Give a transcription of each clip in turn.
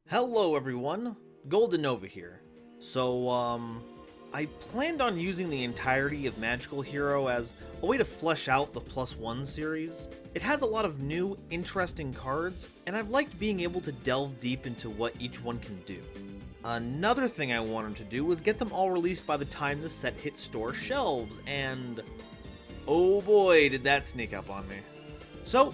Hello everyone, GoldenNova here. I planned on using the entirety of Magical Hero as a way to flesh out the +1 series. It has a lot of new, interesting cards, and I've liked being able to delve deep into what each one can do. Another thing I wanted to do was get them all released by the time the set hit store shelves, and oh boy did that sneak up on me. So,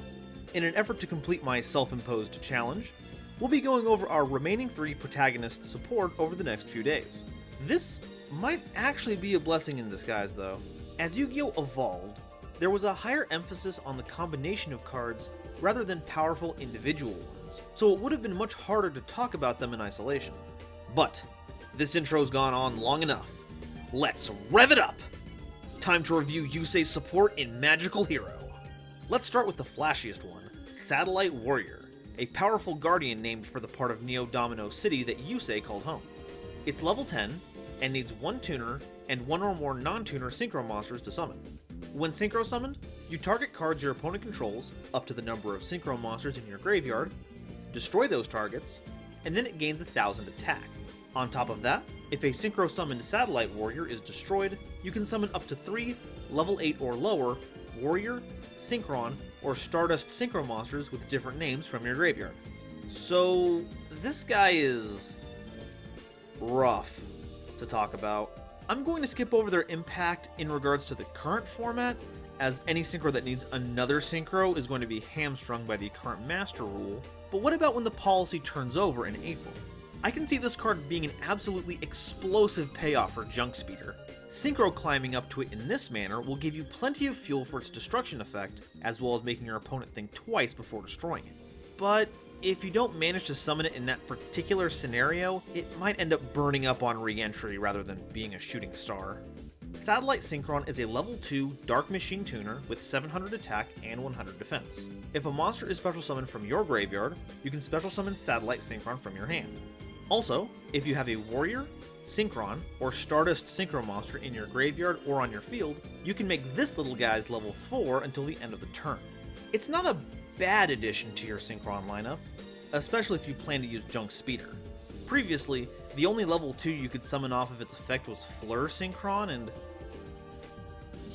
in an effort to complete my self-imposed challenge, we'll be going over our remaining 3 protagonist support over the next few days. This might actually be a blessing in disguise though. As Yu-Gi-Oh! Evolved, there was a higher emphasis on the combination of cards rather than powerful individual ones, so it would have been much harder to talk about them in isolation. But this intro's gone on long enough. Let's rev it up! Time to review Yusei's support in Magical Hero. Let's start with the flashiest one, Satellite Warrior, a powerful guardian named for the part of Neo-Domino City that Yusei called home. It's level 10, and needs 1 tuner and 1 or more non-tuner synchro monsters to summon. When synchro summoned, you target cards your opponent controls, up to the number of synchro monsters in your graveyard, destroy those targets, and then it gains 1000 attack. On top of that, if a synchro summoned Satellite Warrior is destroyed, you can summon up to 3 level 8 or lower Warrior, Synchron, or Stardust synchro monsters with different names from your graveyard. So this guy is rough to talk about. I'm going to skip over their impact in regards to the current format, as any synchro that needs another synchro is going to be hamstrung by the current master rule. But what about when the policy turns over in April? I can see this card being an absolutely explosive payoff for Junk Speeder. Synchro climbing up to it in this manner will give you plenty of fuel for its destruction effect, as well as making your opponent think twice before destroying it. But if you don't manage to summon it in that particular scenario, it might end up burning up on re-entry rather than being a shooting star. Satellite Synchron is a level 2 Dark Machine tuner with 700 attack and 100 defense. If a monster is special summoned from your graveyard, you can special summon Satellite Synchron from your hand. Also, if you have a Warrior, Synchron, or Stardust Synchro monster in your graveyard or on your field, you can make this little guy's level 4 until the end of the turn. It's not a bad addition to your Synchron lineup, especially if you plan to use Junk Speeder. Previously, the only level 2 you could summon off of its effect was Fleur Synchron, and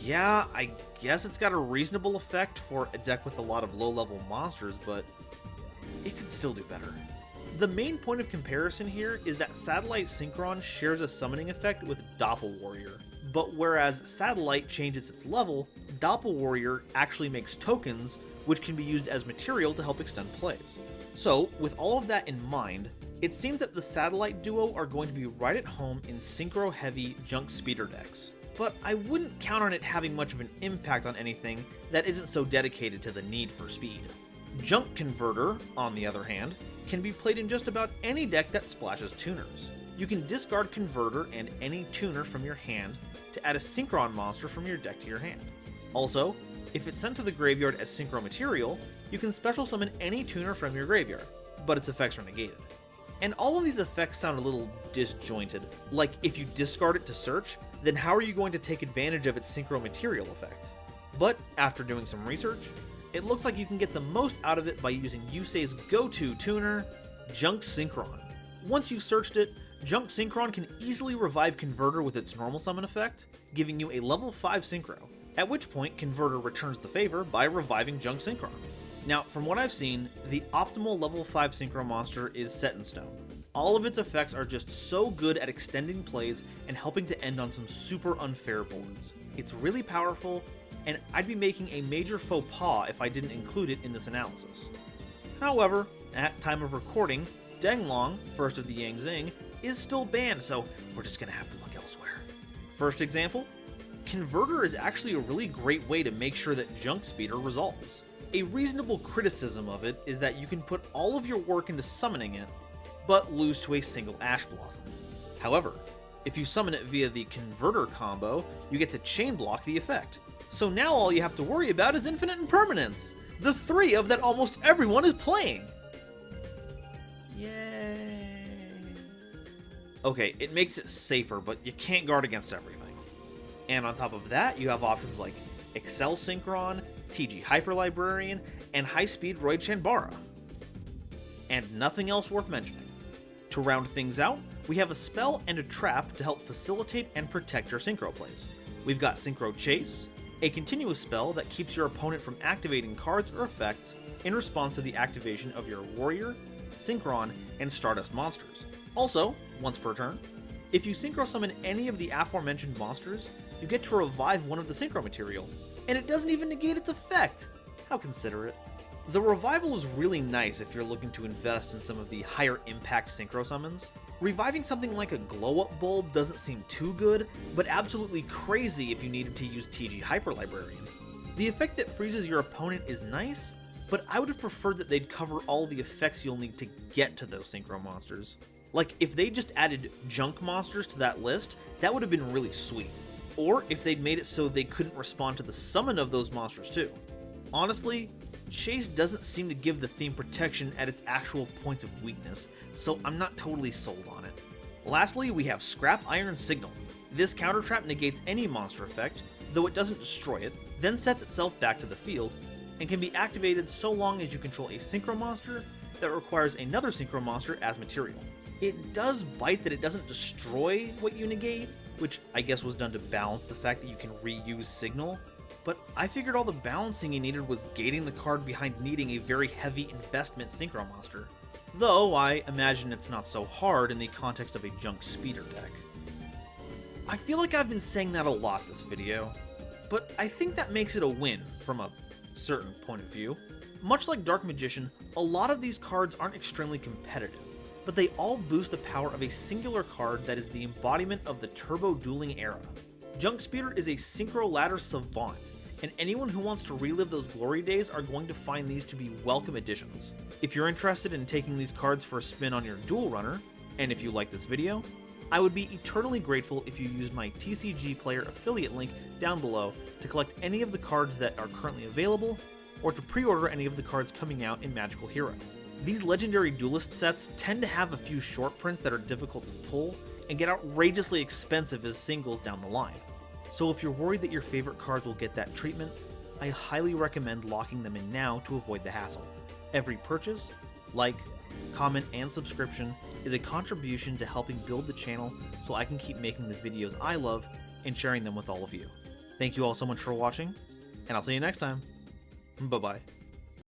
yeah, I guess it's got a reasonable effect for a deck with a lot of low-level monsters, but it could still do better. The main point of comparison here is that Satellite Synchron shares a summoning effect with Doppel Warrior, but whereas Satellite changes its level, Doppel Warrior actually makes tokens which can be used as material to help extend plays. So, with all of that in mind, it seems that the Satellite duo are going to be right at home in synchro-heavy Junk Speeder decks, but I wouldn't count on it having much of an impact on anything that isn't so dedicated to the need for speed. Junk Converter, on the other hand, can be played in just about any deck that splashes tuners. You can discard Converter and any tuner from your hand to add a Synchron monster from your deck to your hand. Also, if it's sent to the graveyard as synchro material, you can special summon any tuner from your graveyard, but its effects are negated. And all of these effects sound a little disjointed, like if you discard it to search, then how are you going to take advantage of its synchro material effect? But after doing some research, it looks like you can get the most out of it by using Yusei's go-to tuner, Junk Synchron. Once you've searched it, Junk Synchron can easily revive Converter with its normal summon effect, giving you a level 5 synchro, at which point Converter returns the favor by reviving Junk Synchron. Now, from what I've seen, the optimal level 5 synchro monster is set in stone. All of its effects are just so good at extending plays and helping to end on some super unfair boards. It's really powerful, and I'd be making a major faux pas if I didn't include it in this analysis. However, at time of recording, Denglong, first of the YangZing, is still banned, so we're just gonna have to look elsewhere. First example, Converter is actually a really great way to make sure that Junk Speeder resolves. A reasonable criticism of it is that you can put all of your work into summoning it, but lose to a single Ash Blossom. However, if you summon it via the Converter combo, you get to chain block the effect. So now all you have to worry about is Infinite Impermanence, the 3 of that almost everyone is playing! Yay! Okay, it makes it safer, but you can't guard against everything. And on top of that, you have options like Excel Synchron, TG Hyper Librarian, and High Speed Roy Chanbara. And nothing else worth mentioning. To round things out, we have a spell and a trap to help facilitate and protect your synchro plays. We've got Synchro Chase, a continuous spell that keeps your opponent from activating cards or effects in response to the activation of your Warrior, Synchron, and Stardust monsters. Also, once per turn, if you Synchro summon any of the aforementioned monsters, you get to revive one of the Synchro material, and it doesn't even negate its effect! How considerate. The revival is really nice if you're looking to invest in some of the higher impact synchro summons. Reviving something like a glow up bulb doesn't seem too good, but absolutely crazy if you needed to use TG Hyper Librarian. The effect that freezes your opponent is nice, but I would have preferred that they'd cover all the effects you'll need to get to those synchro monsters. Like, if they just added junk monsters to that list, that would have been really sweet. Or if they'd made it so they couldn't respond to the summon of those monsters too. Honestly, Chase doesn't seem to give the theme protection at its actual points of weakness, so I'm not totally sold on it. Lastly, we have Scrap Iron Signal. This counter trap negates any monster effect, though it doesn't destroy it, then sets itself back to the field, and can be activated so long as you control a synchro monster that requires another synchro monster as material. It does bite that it doesn't destroy what you negate, which I guess was done to balance the fact that you can reuse Signal, but I figured all the balancing you needed was gating the card behind needing a very heavy investment synchro monster. Though I imagine it's not so hard in the context of a junk speeder deck. I feel like I've been saying that a lot this video, but I think that makes it a win from a certain point of view. Much like Dark Magician, a lot of these cards aren't extremely competitive, but they all boost the power of a singular card that is the embodiment of the turbo dueling era. Junk Speeder is a synchro ladder savant, and anyone who wants to relive those glory days are going to find these to be welcome additions. If you're interested in taking these cards for a spin on your duel runner, and if you like this video, I would be eternally grateful if you used my TCG Player affiliate link down below to collect any of the cards that are currently available, or to pre-order any of the cards coming out in Magical Hero. These legendary duelist sets tend to have a few short prints that are difficult to pull, and get outrageously expensive as singles down the line. So if you're worried that your favorite cards will get that treatment, I highly recommend locking them in now to avoid the hassle. Every purchase, like, comment, and subscription is a contribution to helping build the channel so I can keep making the videos I love and sharing them with all of you. Thank you all so much for watching, and I'll see you next time. Bye-bye.